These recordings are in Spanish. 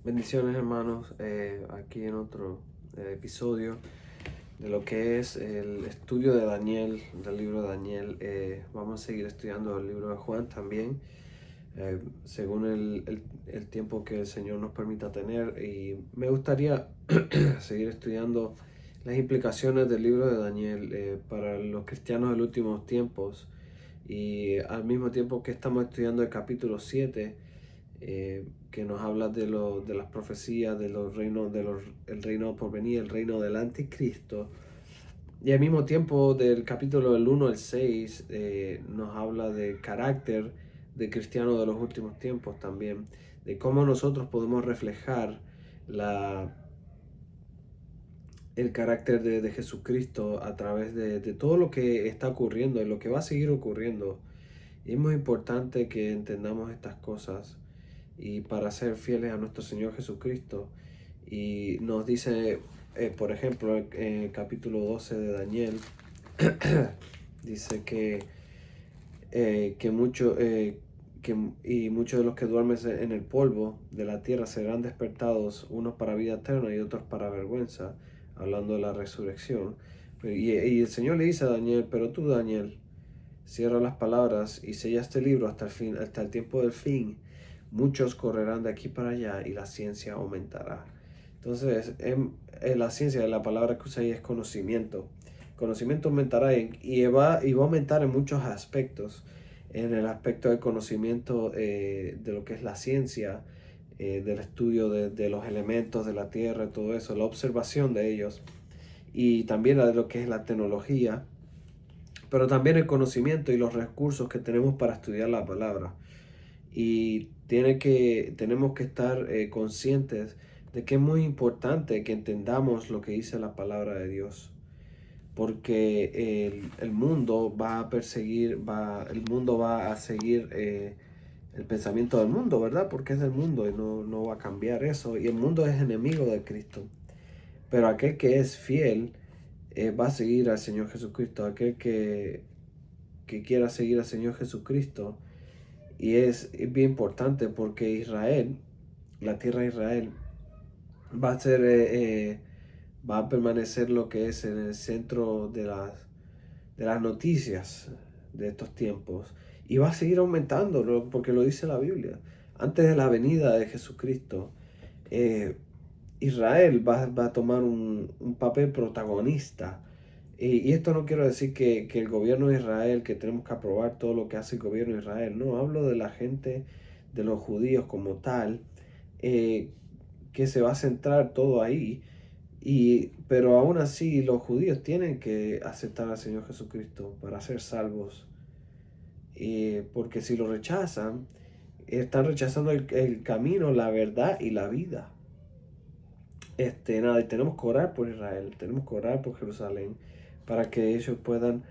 Bendiciones, hermanos, aquí en otro episodio de lo que es el estudio de Daniel, del libro de Daniel. Vamos a seguir estudiando el libro de Juan también, según el tiempo que el Señor nos permita tener. Y me gustaría seguir estudiando las implicaciones del libro de Daniel para los cristianos de los últimos tiempos. Y al mismo tiempo que estamos estudiando el capítulo 7, que nos habla de las profecías, de los reinos, el reino por venir, el reino del anticristo. Y al mismo tiempo del capítulo del 1 al 6 nos habla del carácter de cristiano de los últimos tiempos también, de cómo nosotros podemos reflejar la, el carácter de Jesucristo a través de todo lo que está ocurriendo y lo que va a seguir ocurriendo. Y es muy importante que entendamos estas cosas y para ser fieles a nuestro Señor Jesucristo. Y nos dice, por ejemplo, en el capítulo 12 de Daniel, dice y muchos de los que duermen en el polvo de la tierra serán despertados, unos para vida eterna y otros para vergüenza, hablando de la resurrección. Y el Señor le dice a Daniel, pero tú, Daniel, cierra las palabras y sella este libro hasta el fin, hasta el tiempo del fin. Muchos correrán de aquí para allá y la ciencia aumentará. Entonces, en la ciencia, la palabra que usa ahí es conocimiento. Conocimiento aumentará y va a aumentar en muchos aspectos. En el aspecto del conocimiento de lo que es la ciencia, del estudio de los elementos de la Tierra, todo eso, la observación de ellos. Y también de lo que es la tecnología, pero también el conocimiento y los recursos que tenemos para estudiar la palabra. Y tenemos que estar conscientes de que es muy importante que entendamos lo que dice la palabra de Dios. Porque el mundo va a perseguir, el mundo va a seguir el pensamiento del mundo, ¿verdad? Porque es del mundo y no va a cambiar eso. Y el mundo es enemigo de Cristo. Pero aquel que es fiel va a seguir al Señor Jesucristo. Aquel que quiera seguir al Señor Jesucristo. Y es bien importante porque Israel, la tierra de Israel, va a ser, va a permanecer lo que es en el centro de las noticias de estos tiempos. Y va a seguir aumentando, ¿no? Porque lo dice la Biblia. Antes de la venida de Jesucristo, eh, Israel va a tomar un papel protagonista. Y esto no quiero decir que el gobierno de Israel, que tenemos que aprobar todo lo que hace el gobierno de Israel. No, hablo de la gente, de los judíos como tal, eh, que se va a centrar todo ahí. Pero aún así los judíos tienen que aceptar al Señor Jesucristo para ser salvos. Porque si lo rechazan, están rechazando el camino, la verdad y la vida. Y tenemos que orar por Israel, tenemos que orar por Jerusalén, para que ellos puedan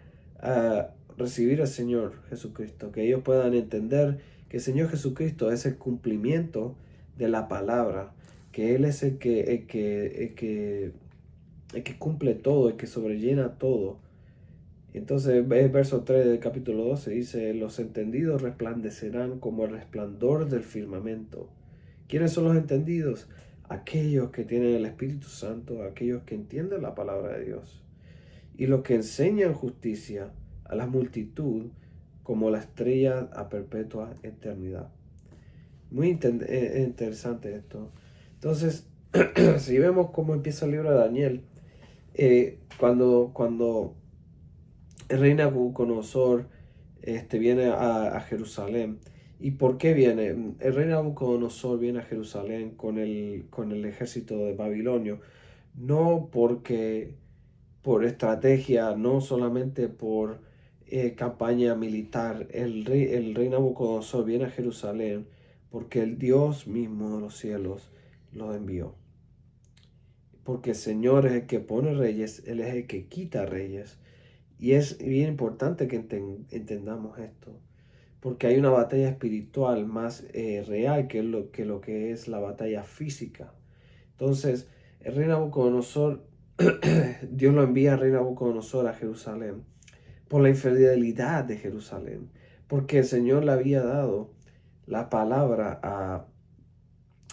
recibir al Señor Jesucristo, que ellos puedan entender que el Señor Jesucristo es el cumplimiento de la palabra, que Él es el que cumple todo, el que sobrellena todo. Entonces, el verso 3 del capítulo 12 dice, los entendidos resplandecerán como el resplandor del firmamento. ¿Quiénes son los entendidos? Aquellos que tienen el Espíritu Santo, aquellos que entienden la palabra de Dios. Y los que enseñan justicia a la multitud como la estrella a perpetua eternidad. Muy interesante esto. Entonces, si vemos cómo empieza el libro de Daniel, cuando el rey Nabucodonosor viene a Jerusalén. ¿Y por qué viene? El rey Nabucodonosor viene a Jerusalén con el ejército de Babilonio, no porque por estrategia, no solamente por campaña militar. El rey Nabucodonosor viene a Jerusalén porque el Dios mismo de los cielos lo envió. Porque el Señor es el que pone reyes, Él es el que quita reyes. Y es bien importante que entendamos esto, porque hay una batalla espiritual más real que lo que es la batalla física. Entonces, el rey Nabucodonosor, Dios lo envía al rey Nabucodonosor a Jerusalén por la infidelidad de Jerusalén, porque el Señor le había dado la palabra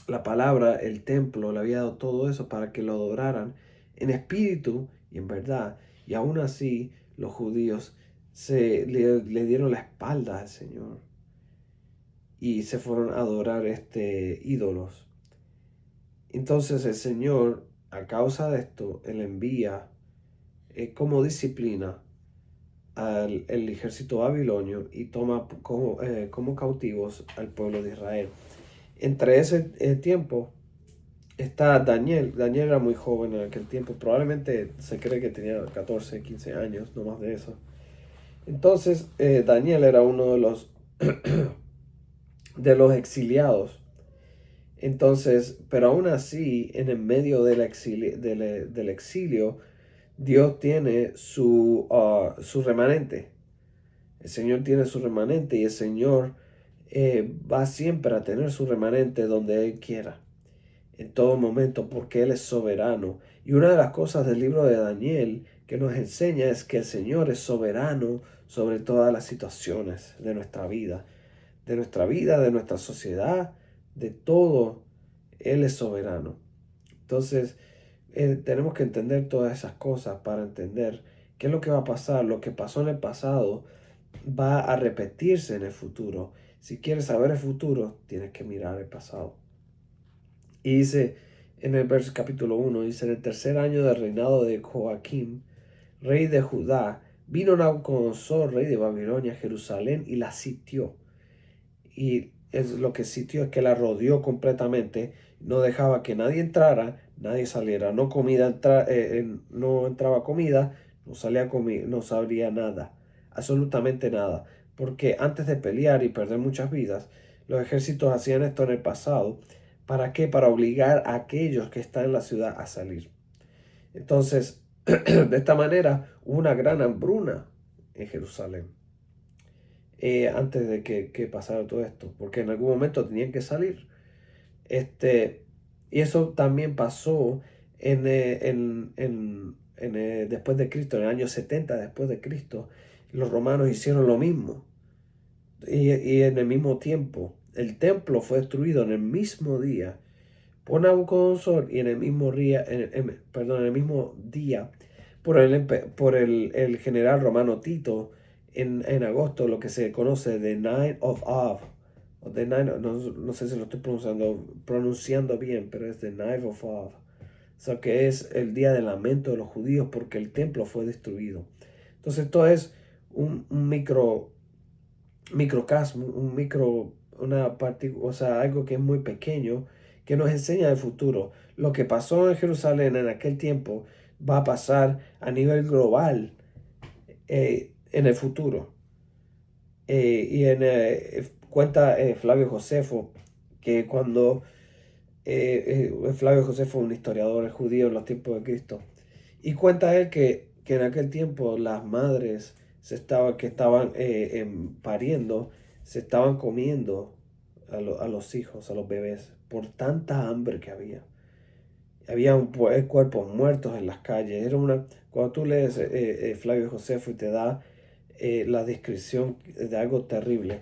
la palabra, el templo, le había dado todo eso para que lo adoraran en espíritu y en verdad. Y aún así, los judíos le dieron la espalda al Señor y se fueron a adorar ídolos. Entonces el Señor, a causa de esto, Él envía como disciplina al el ejército babilonio y toma como cautivos al pueblo de Israel. Entre ese tiempo está Daniel. Daniel era muy joven en aquel tiempo, probablemente se cree que tenía 14, 15 años, no más de eso. Entonces Daniel era uno de los exiliados. Entonces, pero aún así, en el medio del exilio, Dios tiene su remanente. El Señor tiene su remanente y el Señor va siempre a tener su remanente donde Él quiera, en todo momento, porque Él es soberano. Y una de las cosas del libro de Daniel que nos enseña es que el Señor es soberano sobre todas las situaciones de nuestra vida, de nuestra sociedad, de todo. Él es soberano. Entonces, tenemos que entender todas esas cosas para entender qué es lo que va a pasar. Lo que pasó en el pasado va a repetirse en el futuro. Si quieres saber el futuro, tienes que mirar el pasado. Y dice en el verso capítulo 1, dice: en el tercer año del reinado de Joaquín, rey de Judá, vino Nabucodonosor, rey de Babilonia, a Jerusalén y la sitió. Y lo que sitió es que la rodeó completamente, no dejaba que nadie entrara, nadie saliera, no entraba comida, no salía comida, no sabría nada, absolutamente nada, porque antes de pelear y perder muchas vidas, los ejércitos hacían esto en el pasado. ¿Para qué? Para obligar a aquellos que están en la ciudad a salir. Entonces, de esta manera hubo una gran hambruna en Jerusalén. Antes de que pasara todo esto, porque en algún momento tenían que salir. Y eso también pasó después de Cristo, en el año 70 después de Cristo. Los romanos hicieron lo mismo. Y en el mismo tiempo, el templo fue destruido en el mismo día por Nabucodonosor y en el mismo día, en el mismo día por el general romano Tito en agosto, lo que se conoce de Night of Av, o the Night, no sé si lo estoy pronunciando bien, pero es The Night of Av. O sea, que es el día de lamento de los judíos porque el templo fue destruido. Entonces, esto es un microcosmo, o sea, algo que es muy pequeño, que nos enseña el futuro. Lo que pasó en Jerusalén en aquel tiempo va a pasar a nivel global en el futuro. Cuenta Flavio Josefo que cuando Flavio Josefo, un historiador judío en los tiempos de Cristo, y cuenta él que en aquel tiempo las madres que estaban pariendo, se estaban comiendo a los hijos, a los bebés, por tanta hambre que había. Había cuerpos muertos en las calles. Cuando tú lees Flavio Josefo y te da la descripción de algo terrible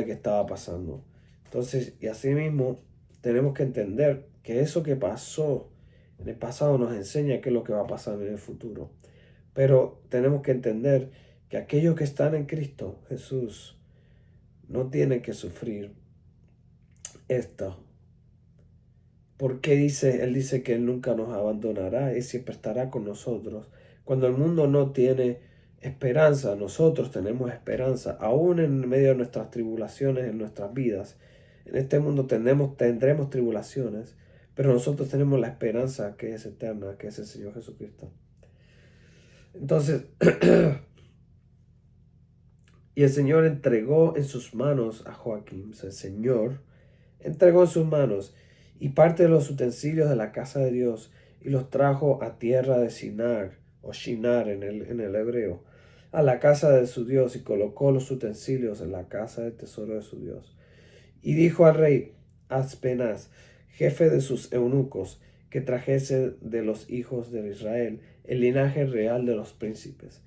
que estaba pasando. Entonces, y así mismo tenemos que entender que eso que pasó en el pasado nos enseña qué es lo que va a pasar en el futuro. Pero tenemos que entender que aquellos que están en Cristo Jesús no tienen que sufrir esto. Porque Él dice que Él nunca nos abandonará y siempre estará con nosotros. Cuando el mundo no tiene esperanza, nosotros tenemos esperanza, aún en medio de nuestras tribulaciones en nuestras vidas. En este mundo tendremos tribulaciones, pero nosotros tenemos la esperanza que es eterna, que es el Señor Jesucristo. Entonces, y el Señor entregó en sus manos a Joaquín, o sea, el Señor entregó en sus manos y parte de los utensilios de la casa de Dios y los trajo a tierra de Sinar, o Shinar en el hebreo, a la casa de su Dios, y colocó los utensilios en la casa del tesoro de su Dios. Y dijo al rey Aspenaz, jefe de sus eunucos, que trajese de los hijos de Israel el linaje real de los príncipes,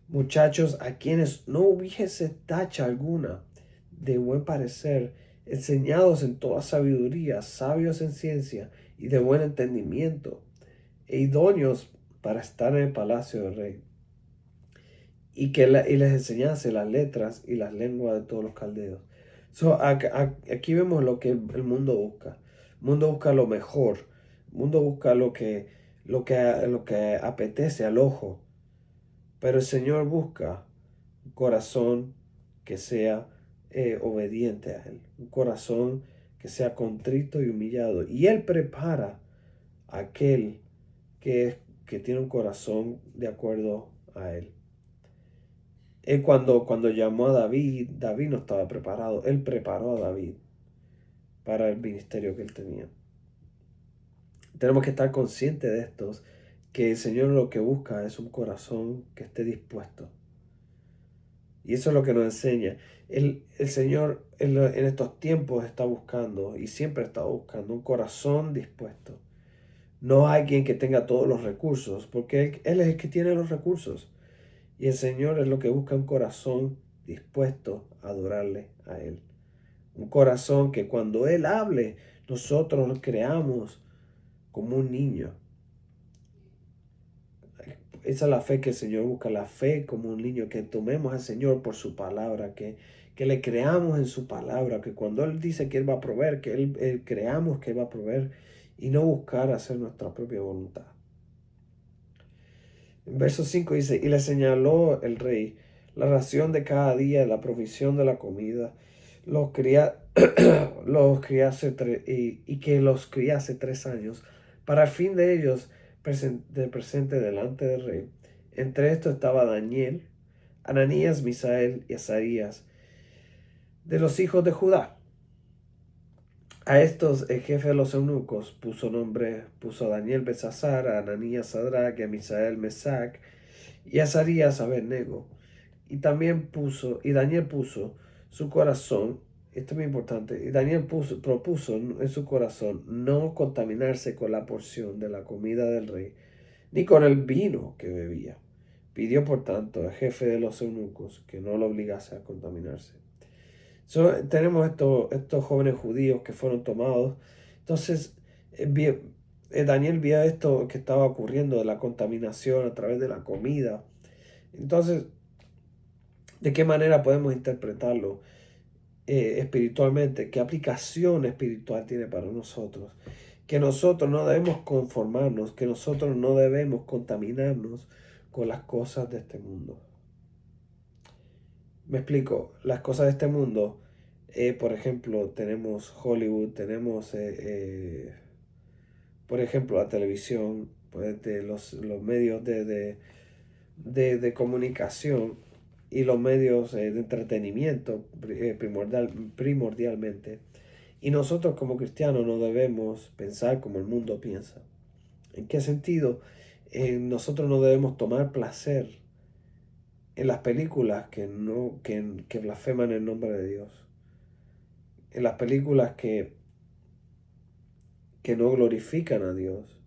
muchachos a quienes no hubiese tacha alguna, de buen parecer enseñados en toda sabiduría, sabios en ciencia y de buen entendimiento, e idóneos para estar en el palacio del rey, y les enseñase las letras y las lenguas de todos los caldeos. Aquí vemos lo que el mundo busca. El mundo busca lo mejor. El mundo busca lo que apetece al ojo. Pero el Señor busca un corazón que sea obediente a Él. Un corazón que sea contrito y humillado. Y Él prepara a aquel que tiene un corazón de acuerdo a Él. Él cuando llamó a David, David no estaba preparado. Él preparó a David para el ministerio que él tenía. Tenemos que estar conscientes de esto, que el Señor lo que busca es un corazón que esté dispuesto. Y eso es lo que nos enseña. El Señor en estos tiempos está buscando, y siempre ha estado buscando, un corazón dispuesto. No alguien que tenga todos los recursos, porque Él es el que tiene los recursos. Y el Señor es lo que busca, un corazón dispuesto a adorarle a Él. Un corazón que cuando Él hable, nosotros lo creamos como un niño. Esa es la fe que el Señor busca, la fe como un niño, que tomemos al Señor por su palabra, que le creamos en su palabra, que cuando Él dice que Él va a proveer, que Él creamos que Él va a proveer, y no buscar hacer nuestra propia voluntad. En verso 5 dice, y le señaló el rey la ración de cada día, la provisión de la comida, y que los criase 3 años, para el fin de ellos de presente delante del rey. Entre estos estaba Daniel, Ananías, Misael y Azarías, de los hijos de Judá. A estos el jefe de los eunucos puso a Daniel Besasar, a Ananías Sadrach, y a Misael Mesac, y a Azarías Abednego. Y Daniel puso su corazón, esto es muy importante, y Daniel propuso en su corazón no contaminarse con la porción de la comida del rey, ni con el vino que bebía. Pidió, por tanto, al jefe de los eunucos que no lo obligase a contaminarse. Tenemos estos jóvenes judíos que fueron tomados. Entonces, Daniel vio esto que estaba ocurriendo, de la contaminación a través de la comida. Entonces, ¿de qué manera podemos interpretarlo espiritualmente? ¿Qué aplicación espiritual tiene para nosotros? Que nosotros no debemos conformarnos, que nosotros no debemos contaminarnos con las cosas de este mundo. Me explico, las cosas de este mundo, por ejemplo, tenemos Hollywood, tenemos, por ejemplo, la televisión, pues, los medios de comunicación y los medios de entretenimiento primordialmente. Y nosotros como cristianos no debemos pensar como el mundo piensa. ¿En qué sentido? Nosotros no debemos tomar placer en las películas que blasfeman el nombre de Dios, en las películas que no glorifican a Dios.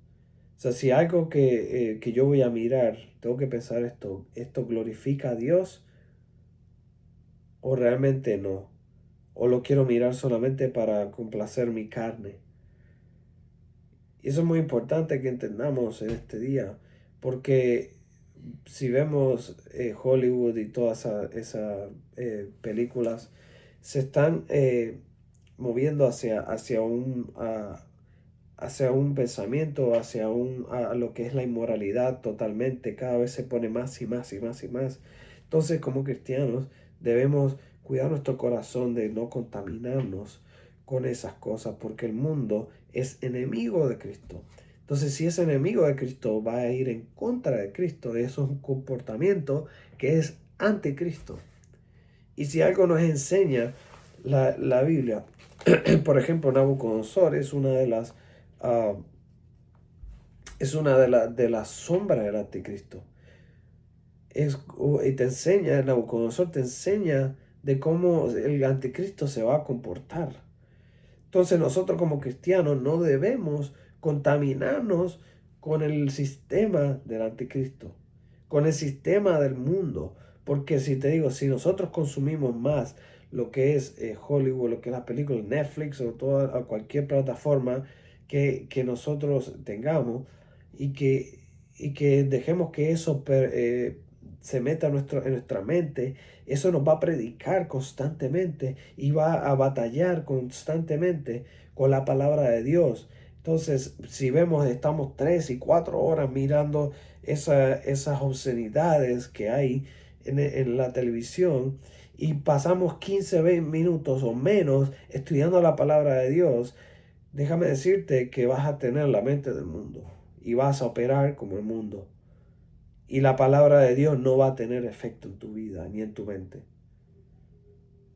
O sea, si algo que yo voy a mirar, tengo que pensar ¿esto glorifica a Dios o realmente no? ¿O lo quiero mirar solamente para complacer mi carne? Y eso es muy importante que entendamos en este día, porque si vemos Hollywood y todas esas películas, se están moviendo hacia un pensamiento, a lo que es la inmoralidad totalmente. Cada vez se pone más y más y más y más. Entonces, como cristianos, debemos cuidar nuestro corazón de no contaminarnos con esas cosas, porque el mundo es enemigo de Cristo. Entonces, si es enemigo de Cristo, va a ir en contra de Cristo. Eso es un comportamiento que es anticristo. Y si algo nos enseña la Biblia, por ejemplo, Nabucodonosor es una de las sombras del anticristo. Y te enseña, Nabucodonosor te enseña de cómo el anticristo se va a comportar. Entonces nosotros como cristianos no debemos contaminarnos con el sistema del anticristo, con el sistema del mundo. Porque si nosotros consumimos más lo que es Hollywood, lo que es las películas, Netflix o toda, o cualquier plataforma que nosotros tengamos y que dejemos que eso se meta en nuestra mente. Eso nos va a predicar constantemente y va a batallar constantemente con la palabra de Dios. Entonces, si vemos, estamos 3 y 4 horas mirando esas obscenidades que hay en la televisión y pasamos 15, 20 minutos o menos estudiando la palabra de Dios, déjame decirte que vas a tener la mente del mundo y vas a operar como el mundo. Y la palabra de Dios no va a tener efecto en tu vida ni en tu mente.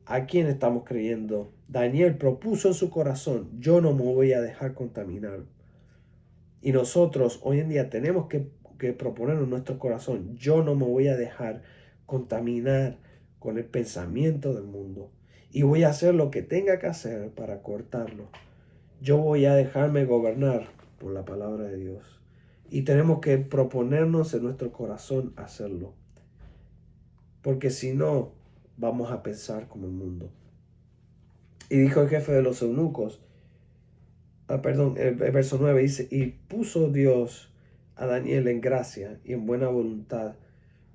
¿A quién estamos creyendo? Daniel propuso en su corazón, yo no me voy a dejar contaminar. Y nosotros hoy en día tenemos que proponer en nuestro corazón, yo no me voy a dejar contaminar con el pensamiento del mundo. Y voy a hacer lo que tenga que hacer para cortarlo. Yo voy a dejarme gobernar por la palabra de Dios. Y tenemos que proponernos en nuestro corazón hacerlo. Porque si no, vamos a pensar como el mundo. Y dijo el jefe de los eunucos, el verso 9 dice, y puso Dios a Daniel en gracia y en buena voluntad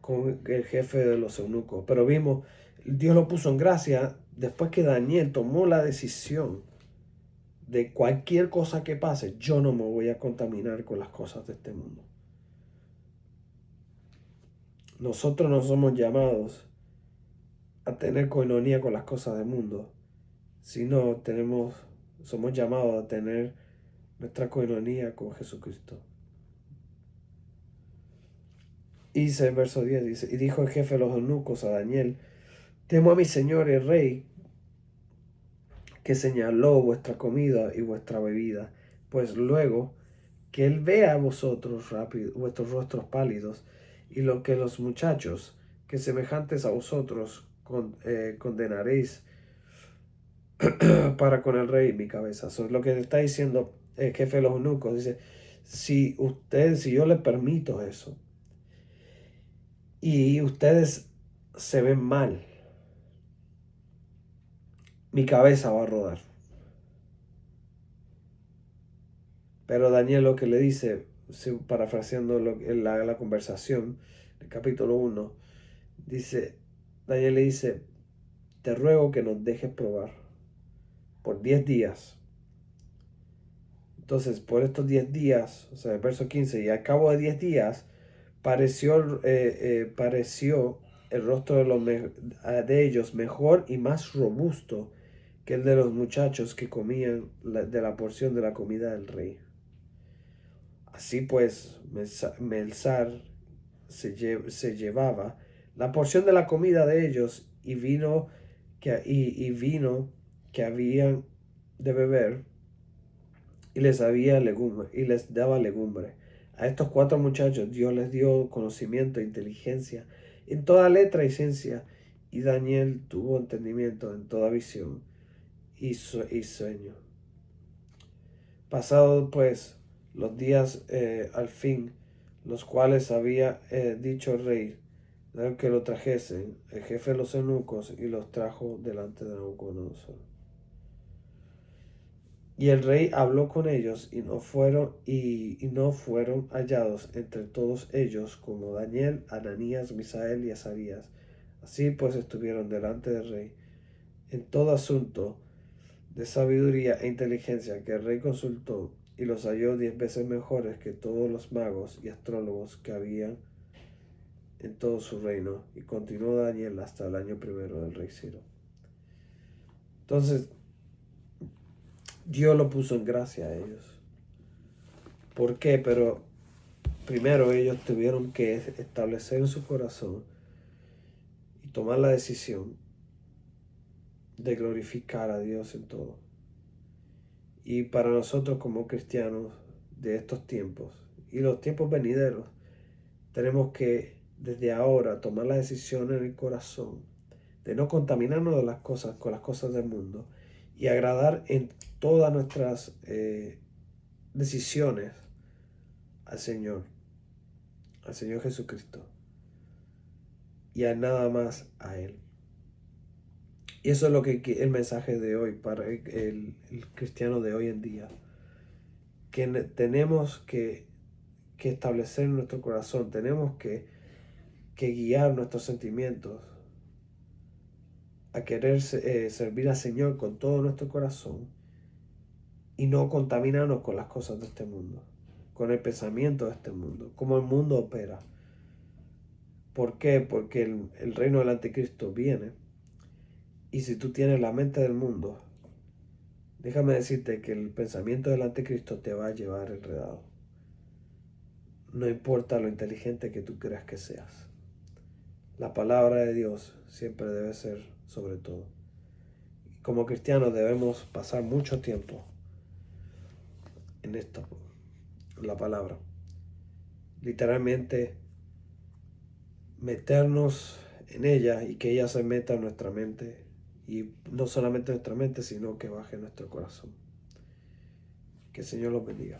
con el jefe de los eunucos. Pero vimos, Dios lo puso en gracia después que Daniel tomó la decisión de cualquier cosa que pase, yo no me voy a contaminar con las cosas de este mundo. Nosotros no somos llamados a tener coinonía con las cosas del mundo, sino somos llamados a tener nuestra coinonía con Jesucristo. Y dice el verso 10, dice, y dijo el jefe de los eunucos a Daniel, temo a mi señor el rey, que señaló vuestra comida y vuestra bebida, pues luego que él vea a vosotros rápido, vuestros rostros pálidos, y lo que los muchachos, que semejantes a vosotros, condenaréis para con el rey mi cabeza. Eso es lo que está diciendo el jefe de los eunucos. Dice, si yo le permito eso, y ustedes se ven mal, mi cabeza va a rodar. Pero Daniel lo que le dice, parafraseando la conversación, el capítulo 1, dice, Daniel le dice, te ruego que nos dejes probar por 10 días. Entonces, por estos 10 días, o sea, el verso 15, y al cabo de 10 días, pareció el rostro de ellos mejor y más robusto que el de los muchachos que comían de la porción de la comida del rey. Así pues, Melzar se llevaba la porción de la comida de ellos y vino que habían de beber y les daba legumbre. A estos 4 muchachos Dios les dio conocimiento e inteligencia en toda letra y ciencia, y Daniel tuvo entendimiento en toda visión y sueño. Pasado pues los días al fin, los cuales había dicho el rey, que lo trajesen, el jefe de los eunucos, y los trajo delante de Nabucodonosor. Y el rey habló con ellos, y no fueron hallados entre todos ellos como Daniel, Ananías, Misael y Azarías. Así pues estuvieron delante del rey en todo asunto de sabiduría e inteligencia que el rey consultó, y los halló 10 veces mejores que todos los magos y astrólogos que habían en todo su reino. Y continuó Daniel hasta el año primero del rey Ciro. Entonces, Dios lo puso en gracia a ellos. ¿Por qué? Pero primero ellos tuvieron que establecer en su corazón y tomar la decisión de glorificar a Dios en todo. Y para nosotros como cristianos de estos tiempos y los tiempos venideros, tenemos que desde ahora tomar la decisión en el corazón de no contaminarnos con las cosas del mundo y agradar en todas nuestras decisiones al Señor Jesucristo, y a nada más a Él. Y eso es lo que el mensaje de hoy para el cristiano de hoy en día. Que tenemos que establecer en nuestro corazón, tenemos que guiar nuestros sentimientos a querer servir al Señor con todo nuestro corazón y no contaminarnos con las cosas de este mundo, con el pensamiento de este mundo, como el mundo opera. ¿Por qué? Porque el reino del anticristo viene, y si tú tienes la mente del mundo, déjame decirte que el pensamiento del anticristo te va a llevar enredado. No importa lo inteligente que tú creas que seas. La palabra de Dios siempre debe ser sobre todo. Como cristianos debemos pasar mucho tiempo en esto, la palabra. Literalmente meternos en ella y que ella se meta en nuestra mente. Y no solamente en nuestra mente, sino que baje en nuestro corazón. Que el Señor los bendiga.